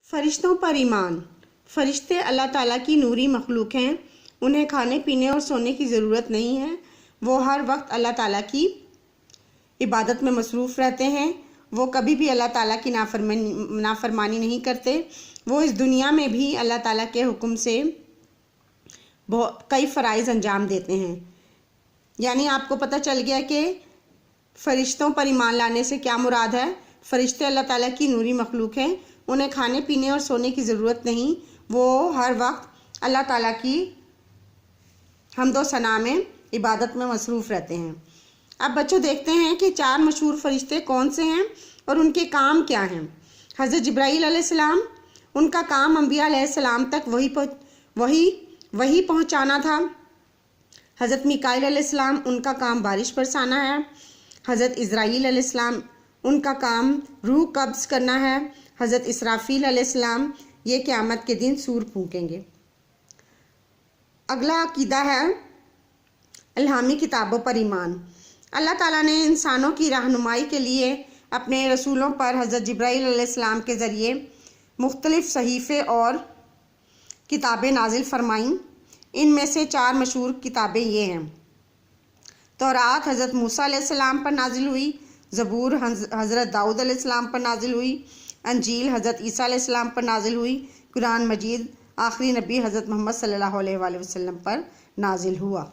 فرشتوں پر ایمان۔ فرشتے اللہ تعالیٰ کی نوری مخلوق ہیں، انہیں کھانے پینے اور سونے کی ضرورت نہیں ہے، وہ ہر وقت اللہ تعالیٰ کی عبادت میں مصروف رہتے ہیں، وہ کبھی بھی اللہ تعالیٰ کی نافرمانی نہیں کرتے، وہ اس دنیا میں بھی اللہ تعالیٰ کے حکم سے کئی فرائض انجام دیتے ہیں۔ یعنی آپ کو پتہ چل گیا کہ فرشتوں پر ایمان لانے سے کیا مراد ہے۔ فرشتے اللہ تعالیٰ کی نوری مخلوق ہیں، انہیں کھانے پینے اور سونے کی ضرورت نہیں، وہ ہر وقت اللہ تعالیٰ کی حمد و ثنا میں عبادت میں مصروف رہتے ہیں۔ اب بچوں دیکھتے ہیں کہ 4 مشہور فرشتے کون سے ہیں اور ان کے کام کیا ہیں۔ حضرت جبرائیل علیہ السلام، ان کا کام انبیاء علیہ السلام تک وہی پہنچانا تھا۔ حضرت میکائیل علیہ السلام، ان کا کام بارش برسانا ہے۔ حضرت اسرائیل علیہ السلام، ان کا کام روح قبض کرنا ہے۔ حضرت اسرافیل علیہ السلام، یہ قیامت کے دن سور پھونکیں گے۔ اگلا عقیدہ ہے الہامی کتابوں پر ایمان۔ اللہ تعالیٰ نے انسانوں کی رہنمائی کے لیے اپنے رسولوں پر حضرت جبرائیل علیہ السلام کے ذریعے مختلف صحیفے اور کتابیں نازل فرمائیں۔ ان میں سے 4 مشہور کتابیں یہ ہیں: تورات حضرت موسیٰ علیہ السلام پر نازل ہوئی، زبور حضرت داؤد علیہ السلام پر نازل ہوئی، انجیل حضرت عیسیٰ علیہ السلام پر نازل ہوئی، قرآن مجید آخری نبی حضرت محمد صلی اللہ علیہ وآلہ وسلم پر نازل ہوا۔